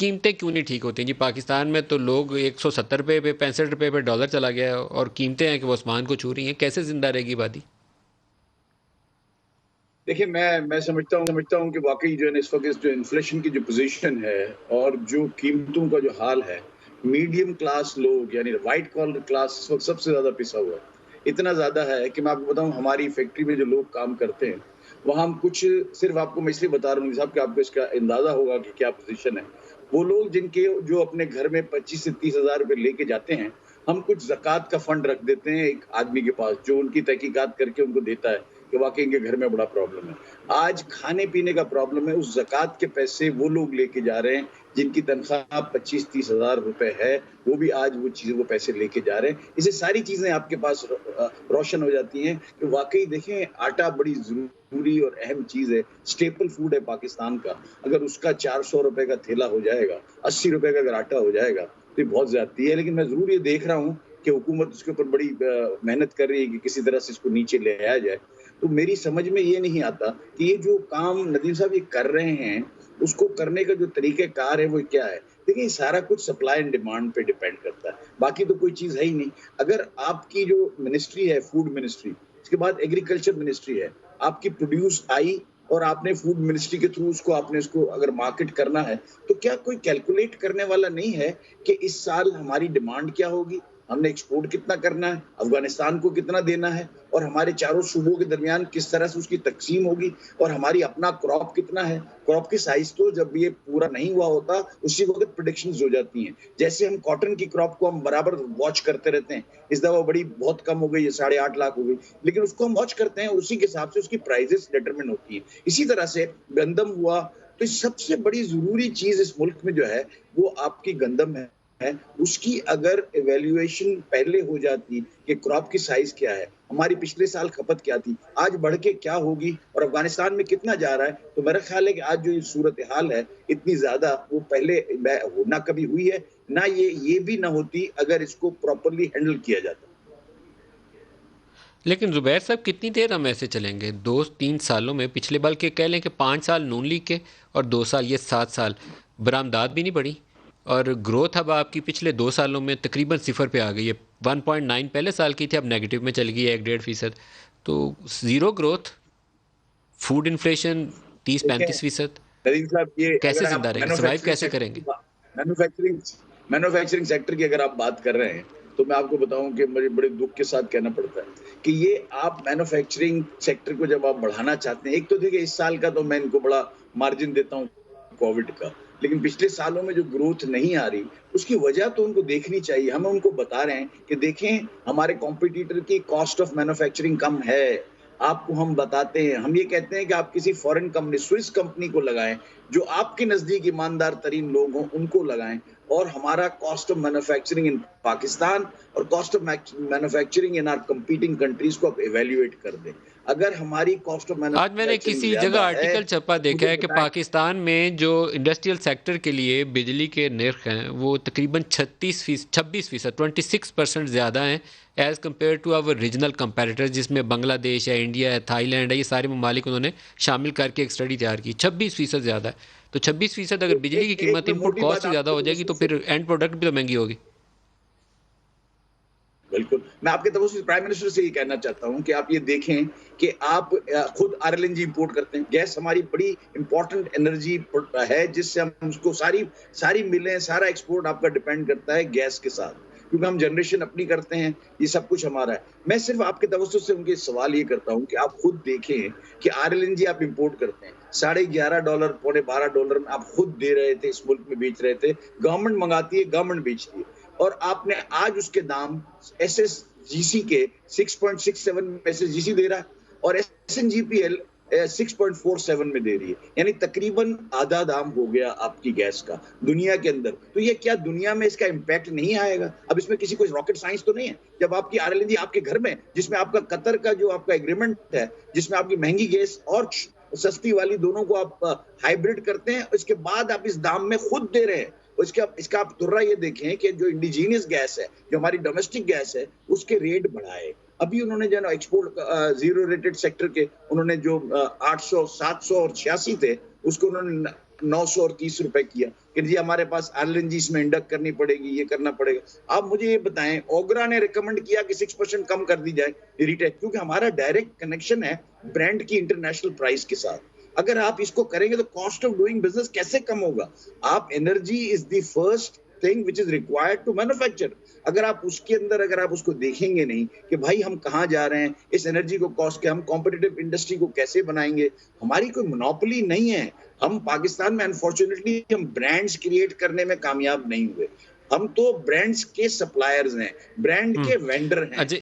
कीमतें क्यों नहीं ठीक होती जी? पाकिस्तान में तो लोग 170 रुपये पे 65 रुपये पे डॉलर चला गया है और कीमतें हैं कि वो आसमान को छू रही हैं। कैसे ज़िंदा रहेगी आबादी? देखिए, मैं समझता हूँ कि वाक़ई जो है ना इस वक़्त इस जो इन्फ्लेशन की जो पोज़ीशन है और जो कीमतों का जो हाल है, मीडियम क्लास लोग यानी व्हाइट कॉलर क्लास इस वक़्त सबसे ज़्यादा पिसा हुआ है। इतना ज़्यादा है कि मैं आपको बताऊँ हमारी फैक्ट्री में जो लोग काम करते हैं, वहाँ हम कुछ सिर्फ़ आपको मैं इसलिए बता रहा हूँ साहब कि आपको इसका अंदाज़ा होगा कि क्या पोज़ीशन है। वो लोग जिनके जो अपने घर में 25 से 30 हज़ार रुपए लेके जाते हैं, हम कुछ ज़कात का फंड रख देते हैं एक आदमी के पास, जो उनकी तहकीकात करके उनको देता है कि वाक़ई इनके घर में बड़ा प्रॉब्लम है। आज खाने-पीने का प्रॉब्लम है, उस ज़कात के पैसे वो लोग लेके जा रहे हैं, जिनकी तनख्वाह 25-30 हज़ार रुपए है, वो भी आज वो चीज़ें वो पैसे लेके जा रहे हैं। इससे सारी चीज़ें आपके पास रोशन हो जाती हैं कि वाक़ई देखें आटा बड़ी ज़रूरी और अहम चीज़ है, स्टेपल फूड है पाकिस्तान का। अगर उसका 400 रुपए का थैला हो जाएगा, 80 रुपए का अगर आटा हो जाएगा, तो ये बहुत ज़्यादती है। लेकिन मैं ज़रूर ये देख रहा हूँ कि हुकूमत उसके ऊपर बड़ी मेहनत कर रही है कि किसी तरह से इसको नीचे ले आया जाए। तो मेरी समझ में ये नहीं आता कि ये जो काम नदीम साहब ये कर रहे हैं, उसको करने का जो तरीक़ेकार है वो क्या है? देखिए, सारा कुछ सप्लाई एंड डिमांड पे डिपेंड करता है, बाकी तो कोई चीज़ है ही नहीं। अगर आपकी जो मिनिस्ट्री है, फूड मिनिस्ट्री, उसके बाद एग्रीकल्चर मिनिस्ट्री है, आपकी प्रोड्यूस आई और आपने फूड मिनिस्ट्री के थ्रू उसको अगर मार्केट करना है, तो क्या कोई कैलकुलेट करने वाला नहीं है कि इस साल हमारी डिमांड क्या होगी? हमने एक्सपोर्ट कितना करना है, अफ़गानिस्तान को कितना देना है और हमारे चारों सूबों के दरमियान किस तरह से उसकी तक़सीम होगी और हमारी अपना क्रॉप कितना है। क्रॉप की साइज़ तो जब ये पूरा नहीं हुआ होता, उसी वक़्त प्रेडिक्शंस हो जाती हैं। जैसे हम कॉटन की क्रॉप को हम बराबर वॉच करते रहते हैं, इस दफ़ा बड़ी बहुत कम हो गई है, 8.5 लाख हो गई, लेकिन उसको हम वॉच करते हैं और उसी के हिसाब से उसकी प्राइसेज़ डिटरमाइन होती हैं। इसी तरह से गंदम हुआ, तो सबसे बड़ी ज़रूरी चीज़ इस मुल्क में जो है, वो आपकी गंदम है, उसकी अगर इवैल्यूएशन पहले हो जाती कि क्रॉप की साइज़ क्या है, हमारी पिछले साल खपत क्या थी, आज बढ़ के क्या होगी और अफ़गानिस्तान में कितना जा रहा है, तो मेरा ख़्याल है कि आज जो ये सूरत-ए-हाल है, इतनी ज़्यादा वो पहले ना कभी हुई है, ना ये भी ना होती अगर इसको प्रॉपर्ली हैंडल किया जाता। लेकिन ज़ुबैर साहब कितनी देर हम ऐसे चलेंगे? 2-3 सालों में पिछले बल्कि कह लें कि 5 साल नून लीग के और 2 साल ये 7 साल बरामदात भी नहीं बढ़ी और ग्रोथ अब आपकी पिछले 2 सालों में तकरीबन सिफर पे आ गई है। 1.9 पहले साल की थी, अब नेगेटिव में चली गई है 1-1.5%। तो ज़ीरो ग्रोथ, फूड इन्फ्लेशन देखें 30-35%। नदीम साहब ये कैसे अगर ज़िंदा आप रहेंगे? सर्वाइव कैसे करेंगे? मैन्युफैक्चरिंग मैन्युफैक्चरिंग सेक्टर की अगर आप बात कर रहे हैं, तो मैं आपको बताऊँ कि मुझे बड़े दुःख के साथ कहना पड़ता है कि ये आप मैन्युफैक्चरिंग सेक्टर को जब आप बढ़ाना चाहते हैं, एक तो देखिए इस साल का तो मैं इनको बड़ा मार्जिन देता हूँ कोविड का, लेकिन पिछले सालों में जो ग्रोथ नहीं आ रही, उसकी वजह तो उनको देखनी चाहिए। हम उनको बता रहे हैं कि देखें हमारे कॉम्पिटिटर की कॉस्ट ऑफ मैन्युफैक्चरिंग कम है। आपको हम बताते हैं, हम ये कहते हैं कि आप किसी फॉरेन कंपनी, स्विस कंपनी को लगाएँ, जो आपके नज़दीक ईमानदार तरीन लोग हों, उनको लगाएँ और हमारा cost of manufacturing in Pakistan और cost of manufacturing in our competing countries को आप इवैल्यूएट कर दें। अगर हमारी कॉस्ट ऑफ आज मैंने मैन्युफैक्चरिंग किसी जगह ज़्यादा है, आर्टिकल छपा देखा मुझे है कि बताएँ। पाकिस्तान में जो इंडस्ट्रियल सेक्टर के लिए बिजली के नर्ख हैं वो तकरीबन 26% 26% ज़्यादा हैं as compare to our regional competitors, जिसमें बांग्लादेश है, इंडिया है, थाईलैंड है, ये सारे ममालिक उन्होंने शामिल करके एक स्टडी तैयार की। 26% ज़्यादा है। तो 26% अगर तो बिजली की एक कीमत मैं इनपुट मोटी कॉस्ट बात से ज़्यादा आपके हो जाएगी तो तवज्जुह से फिर एंड प्रोडक्ट भी तो महंगी होगी। बिल्कुल, मैं आपके तवज्जुह से प्राइम मिनिस्टर से ये कहना चाहता हूँ कि आप ये देखें कि आप खुद आरएलएनजी इंपोर्ट करते हैं। गैस हमारी बड़ी इम्पोर्टेंट एनर्जी है जिससे हम उसको सारी सारी मिलें, सारा एक्सपोर्ट आपका डिपेंड करता है गैस के साथ। क्योंकि हम जनरेशन अपनी करते हैं, ये सब कुछ हमारा है। मैं सिर्फ़ आपके तवज्जुह से उनके सवाल ये करता हूँ कि आप खुद देखें कि आरएलएनजी आप इंपोर्ट करते हैं, $11.5 पौने $12 में आप खुद दे रहे थे, इस मुल्क में बेच रहे थे। गवर्नमेंट मंगाती है, गवर्नमेंट बेचती है। और आपने आज उसके दाम एसएसजीसी के 6.67 में एसएसजीसी दे रहा है और एसएनजीपीएल 6.47 में दे रही है, यानी तकरीबन आधा दाम हो गया आपकी गैस का दुनिया के अंदर। तो ये क्या दुनिया में इसका इम्पैक्ट नहीं आएगा? अब इसमें किसी कोई रॉकेट साइंस तो नहीं है। जब आपकी आरएलएनजी आपके घर में, जिसमें आपका कतर का जो आपका एग्रीमेंट है, जिसमें आपकी महंगी गैस और सस्ती वाली दोनों को आप हाइब्रिड करते हैं, उसके बाद आप इस दाम में खुद दे रहे हैं। इसका आप तुर्रा ये देखें कि जो इंडिजीनियस गैस है, जो हमारी डोमेस्टिक गैस है, उसके रेट बढ़ाए। अभी उन्होंने जो है ना एक्सपोर्ट ज़ीरो रेटेड सेक्टर के उन्होंने जो 800, 700 और 86 थे, उसको उन्होंने ₹930 किया कि जी हमारे पास एलएनजी इसमें इंडक्ट करनी पड़ेगी, ये करना पड़ेगा। आप मुझे ये बताएं, ओगरा ने रिकमेंड किया कि 6% कम कर दी जाए रिटेल, क्योंकि हमारा डायरेक्ट कनेक्शन है ब्रांड की इंटरनेशनल प्राइस के साथ। अगर आप इसको करेंगे तो कॉस्ट ऑफ डूइंग बिजनेस कैसे कम होगा? आप energy is the first thing which is required to manufacture. अगर आप उसके अंदर अगर आप उसको देखेंगे नहीं कि भाई हम कहाँ जा रहे हैं, इस एनर्जी को कॉस्ट के, हम कॉम्पिटिटिव इंडस्ट्री को कैसे बनाएंगे। हमारी कोई मोनोपोली नहीं है। हम पाकिस्तान में अनफॉर्चुनेटली हम ब्रांड्स क्रिएट करने में कामयाब नहीं हुए। हम तो ब्रांड्स के सप्लायर्स हैं, ब्रांड हम्म। के वेंडर हैं। अजय